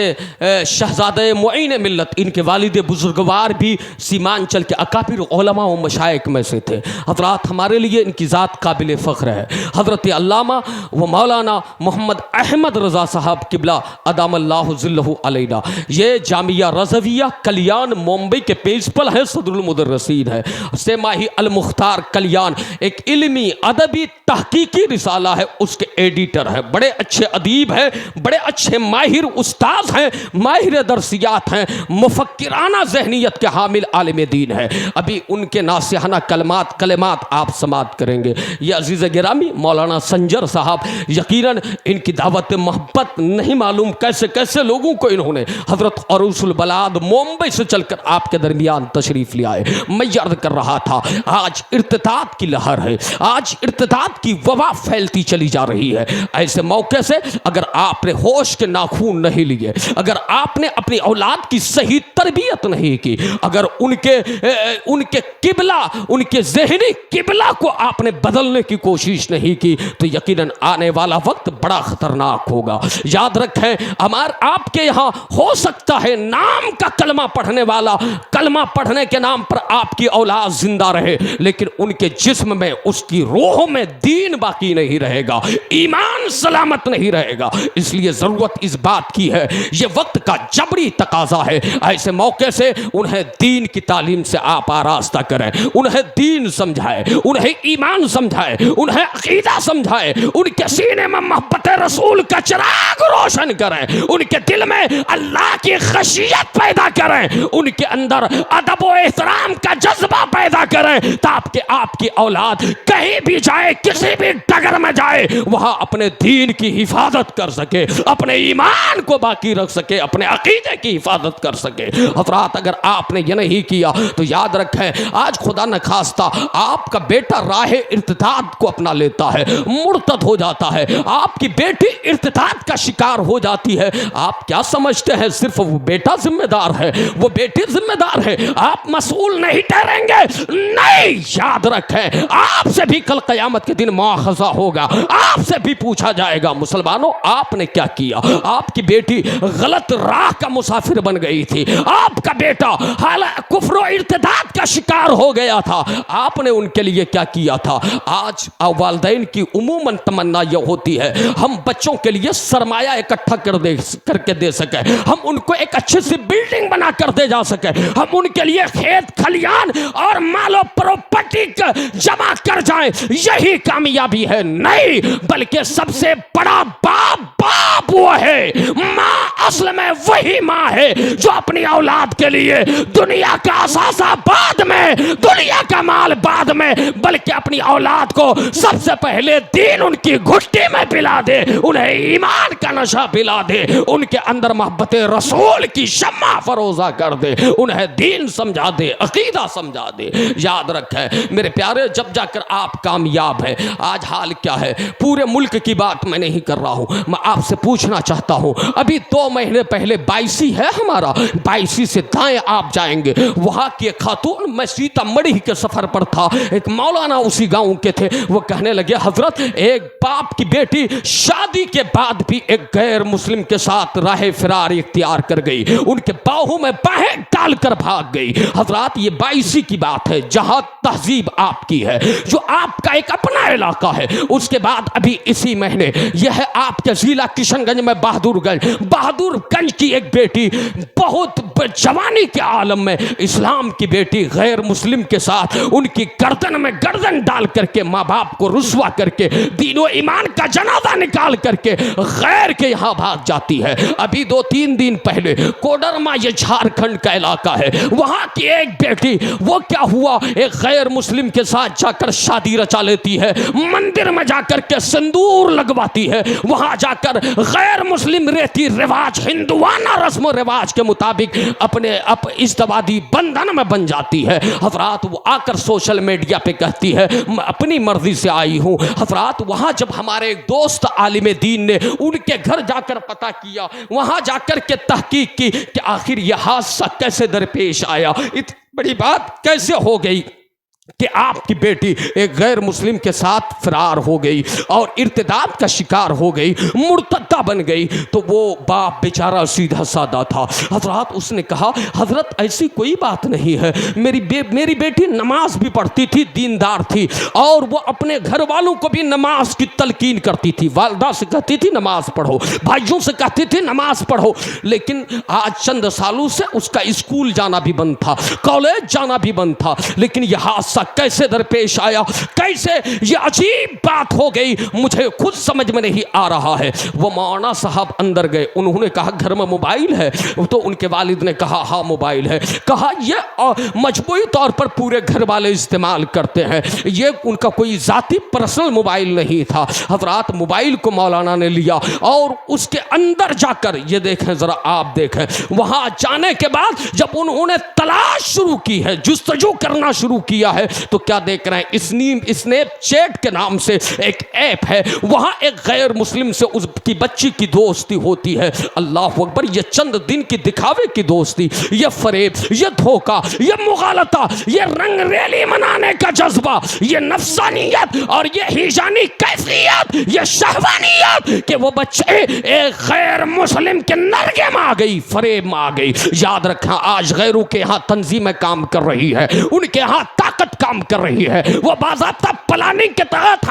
[SPEAKER 2] शहजादे मुईन मिल्लत, इनके वालिद बुजुर्गवार भी सीमांचल के अकाबिर उलमा व मशाइख में से थे। हजरात, हमारे लिए इनकी ज़ात काबिल फ़ख्र है। हजरत अल्लामा व मौलाना मोहम्मद अहमद रज़ा साहब किबला अदामल्लाहु ज़िल्लहु अलैना, ये जामिया रज़विया कल्याण मुंबई के प्रिंसिपल हैं, सदरुल मुदर्रिसीन है। सेमाही अल मुख्तार कल्याण एक इल्मी अदबी तहकीकी रिसाला है, उसके एडिटर है, बड़े अच्छे अदीब हैं, बड़े अच्छे माहिर उस्ताद हैं, माहिर दरसियात हैं, मुफक्किराना जहनीत के हामिल आलिम दीन है। अभी उनके नासिहाना कलमात आप समात करेंगे। ये अजीज़ गिरामी मौलाना संजर साहब, यकीनन इनकी दावत मोहब्बत नहीं मालूम कैसे कैसे लोगों को इन्होंने हजरत अरूसुल बलाद मुंबई से चलकर आपके दरमियान तशरीफ़ ले आए। मैं याद कर रहा था आज आज इर्तिदाद की लहर है, आज इर्तिदाद की वबा फैलती चली जा रही है। ऐसे मौके से अगर आपने होश के नाखून नहीं लिए, अगर आपने अपनी औलाद की सही तरबियत नहीं की, अगर उनके किबला, उनके ज़हनी किबला को आपने बदलने की कोशिश नहीं की, तो यकीनन आने वाला वक्त बड़ा खतरनाक होगा। याद रखें, आपके यहाँ हो सकता है नाम का कलमा पढ़ने वाला, कलमा पढ़ने के नाम पर आपकी औलाद जिंदा रहे, लेकिन उनके जिस्म में, उसकी रूह में दीन बाकी नहीं रहेगा, ईमान सलामत नहीं रहेगा। इसलिए जरूरत इस बात की है, ये वक्त का जबरी तकाजा है। ऐसे मौके से उन्हें दीन की तालीम से आप आरास्ता करें, उन्हें दीन समझाएं, उन्हें ईमान समझाएं, उन्हें अकीदा समझाएं, उनके सीने में मोहब्बत रसूल का चिराग रोशन करें, उनके दिल में अल्लाह की खशियत पैदा करें, उनके अंदर अदब व एहतराम का जज्बा पैदा करें, ताकि आपकी औलाद कहीं भी जाए, किसी भी डगर में जाए, वहां अपने दीन की हिफाजत कर सके, अपने ईमान को बाकी रख सके, अपने अकीदे की हिफाजत कर सके। हज़रात, अगर आपने ये नहीं किया तो याद रखें, आज खुदा न खास्ता आपका बेटा राह इर्तिदाद को अपना लेता है, मुर्तद हो जाता है, आपकी बेटी इर्तिदाद का शिकार हो जाती है। आप क्या समझते हैं सिर्फ वो बेटा जिम्मेदार है, वो बेटी जिम्मेदार है, आप मसूल नहीं ठहरेंगे? नहीं, याद रखें, आपसे भी कल क़यामत के दिन मुआखज़ा होगा, आपसे भी पूछा जाएगा, मुसलमानों आपने क्या किया? आपकी बेटी गलत राह का मुसाफिर बन गई थी, आपका बेटा कुफ्र और इर्तिदाद का शिकार हो गया था, आपने उनके लिए क्या किया था? आज वालिदैन की उमूमन तमन्ना यह होती है, हम बच्चों के लिए सरमाया इकट्ठा करके दे सके, हम उनको एक अच्छी सी बिल्डिंग बना कर दे जा सके, हम उनके लिए खेत खलियान और मालो प्रॉपर्टी जमा कर जाएं, यही कामयाबी है? नहीं, बल्कि सबसे बड़ा बाप वो है, माँ असल में वही माँ है जो अपनी औलाद के लिए दुनिया का असासा बाद में, दुनिया का माल बाद में, बल्कि अपनी औलाद को सबसे पहले दीन उनकी घुट्टी में पिला दे, उन्हें ईमान का नशा पिला दे, उनके अंदर मोहब्बत रसूल की शम्मा फरोजा कर दे, उन्हें दीन समझा दे, अकीदा समझा दे। याद रखें मेरे प्यारे, जब जाकर आप कामयाब हैं। आज हाल क्या है, पूरे मुल्क की बात मैं नहीं कर रहा हूं, मैं आपसे पूछना चाहता हूं, अभी 2 महीने पहले 22 है हमारा, 22 से दाएं आप जाएंगे, वहां की एक खातून, मैं सीतामढ़ी के सफर पर था, एक मौलाना उसी गांव के थे, वो कहने लगे, हजरत एक बाप की बेटी शादी के बाद भी एक गैर मुस्लिम के साथ राह फिरार इख्तियार कर गई, उनके बाहों में बाहें डालकर भाग गई। हजरत ये 22 की बात है, जहां तहजीब आपकी है, जो आपका एक अपना इलाका है। उसके बाद अभी इसी महीने यह है आपके जिला किशनगंज में बहादुरगंज की एक बेटी, बहुत जवानी के आलम में इस्लाम की बेटी गैर मुस्लिम के साथ उनकी गर्दन में गर्दन डाल करके, माँ बाप को रुस्वा करके, दीनो ईमान का जनाजा निकाल करके गैर के यहाँ भाग जाती है। अभी 2-3 दिन पहले कोडरमा, ये झारखंड का इलाका है, वहां की एक बेटी, वो क्या हुआ, एक गैर मुस्लिम के साथ जाकर शादी रचा लेती है, मंदिर में जाकर के सिंदूर लगवाती है, वहां जाकर गैर मुस्लिम रीति रिवाज, हिंदुआना रस्म रिवाज के मुताबिक अपने इज्तवादी बंधन में बन जाती है। हजरात, वो आकर सोशल मीडिया पे कहती है, मैं अपनी मर्जी से आई हूं। हजरात, वहां जब हमारे एक दोस्त आलिम दीन ने उनके घर जाकर पता किया, वहां जाकर के तहकीक की कि आखिर यह हादसा कैसे दरपेश आया, इतनी बड़ी बात कैसे हो गई कि आपकी बेटी एक गैर मुस्लिम के साथ फरार हो गई और इर्तिदाद का शिकार हो गई, मुर्तद्दा बन गई। तो वो बाप बेचारा सीधा साधा था। हजरत, उसने कहा, हजरत ऐसी कोई बात नहीं है, मेरी बेटी नमाज भी पढ़ती थी, दीनदार थी, और वो अपने घर वालों को भी नमाज की तलकीन करती थी, वालदा से कहती थी नमाज पढ़ो, भाइयों से कहती थी नमाज पढ़ो। लेकिन आज चंद सालों से उसका स्कूल जाना भी बंद था, कॉलेज जाना भी बंद था। लेकिन यह हादसा कैसे दरपेश आया, कैसे ये अजीब बात हो गई, मुझे खुद समझ में नहीं आ रहा है। वो मौलाना साहब अंदर गए, उन्होंने कहा घर में मोबाइल है? तो उनके वालिद ने कहा हाँ मोबाइल है। कहा ये मजबूरी तौर पर पूरे घर वाले इस्तेमाल करते हैं, ये उनका कोई जाती पर्सनल मोबाइल नहीं था। हजरात, मोबाइल को मौलाना ने लिया और उसके अंदर जाकर, ये देखें जरा आप देखें, वहां जाने के बाद जब उन्होंने तलाश शुरू की है, जुस्तजू करना शुरू किया है, है तो क्या देख रहे हैं, स्नैपचैट के नाम से एक ऐप है, वहां एक गैर मुस्लिम से उसकी बच्ची की दोस्ती होती है। अल्लाह अकबर, ये चंद दिन की दिखावे की दोस्ती, ये फरेब, ये धोखा, ये मुगालता, ये रंगरेली मनाने का जज्बा, ये नफसानियत और ये हिजानी कैफियत, ये शहवानियत कि वो बच्चे एक गैर मुस्लिम के नरगे में आ गई, फरेब में आ गई। याद रखना, आज गैरों के यहाँ तंजीमें काम कर रही है, उनके यहाँ ताकत काम कर रही है, वो बाज़ाब्ता प्लानिंग के तहत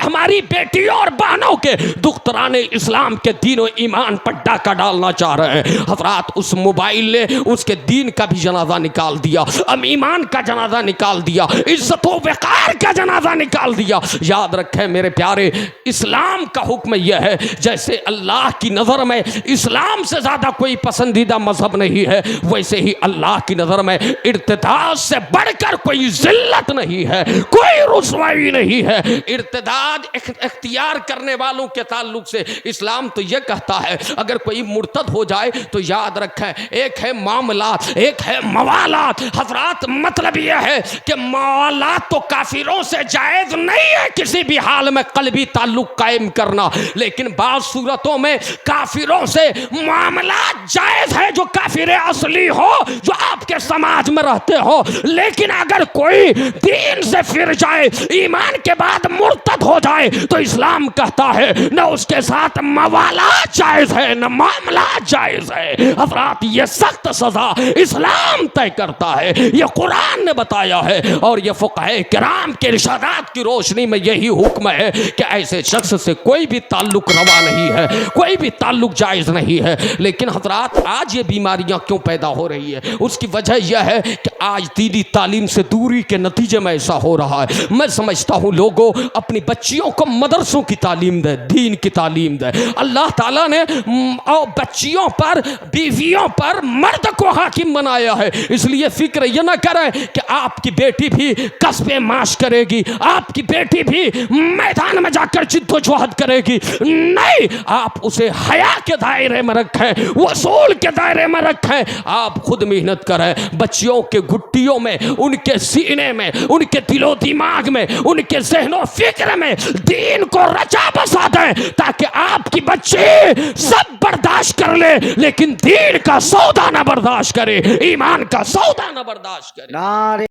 [SPEAKER 2] हमारी बेटियों और बहनों के दुख्तराने इस्लाम के दीन और ईमान पर डाका डालना चाह रहे हैं। हजरात, उस मोबाइल ने उसके दीन का भी जनाजा निकाल दिया, अब ईमान का जनाजा निकाल दिया, इज्जत व वक़ार का जनाजा निकाल दिया। याद रखें मेरे प्यारे, इस्लाम का हुक्म यह है, जैसे अल्लाह की नज़र में इस्लाम से ज़्यादा कोई पसंदीदा मजहब नहीं है, वैसे ही अल्लाह की नज़र में इर्तिदाद से बढ़कर कोई जिल्लत नहीं है, कोई रुसवाई नहीं है। इर्तिदाद इख्तियार करने वालों के ताल्लुक से इस्लाम तो यह कहता है, अगर कोई मुर्तद हो जाए तो याद रखें, एक है मामलात, एक है मवालात। हजरात, मतलब यह है कि मवालात तो काफिरों से जायज़ नहीं है किसी भी हाल में कल्बी ताल्लुक कायम करना, लेकिन बाज़ सूरतों में काफिरों से मामलात जायज़ है जो काफिर असली हो, जो आपके समाज में रहते हो। लेकिन अगर कोई दीन से फिर जाए, ईमान के बाद मुर्तद हो जाए, तो इस्लाम कहता है न उसके साथ मवालात जायज़ है न मामलात जायज़ है। हज़रात, ये सख्त सज़ा इस्लाम तय करता है, ये कुरान ने बताया है, और ये फुक़हा किराम के इरशादात की रोशनी में यही हुक्म है कि ऐसे शख्स से कोई भी ताल्लुक रवा नहीं है, कोई भी ताल्लुक जायज़ नहीं है। लेकिन हज़रात, आज ये बीमारियां क्यों पैदा हो रही है, उसकी वजह यह है कि आज दीनी तालीम से दूरी के नतीजे में ऐसा हो रहा है। मैं समझता हूँ लोगों अपनी बच्चियों को मदरसों की तालीम दे, दीन की तालीम दे। अल्लाह ताला ने बच्चियों पर, बीवियों पर मर्द को हाकिम बनाया है, इसलिए फिक्र यह ना करें कि आपकी बेटी भी कस्बे माश करेगी, आपकी बेटी भी मैदान में जाकर जिद्दोजहद करेगी। नहीं, आप उसे हया के दायरे में रखें, वसूल के दायरे में रखें। आप खुद मेहनत करें, बच्चियों के घुट्टियों में, उनके सीने में, उनके दिलो दिमाग में, उनके ज़हनो फिक्र में दीन को रचा बसा दें, ताकि आपकी बच्ची सब बर्दाश्त कर ले, लेकिन दीन का सौदा ना बर्दाश्त करे, ईमान का सौदा ना बर्दाश्त करे।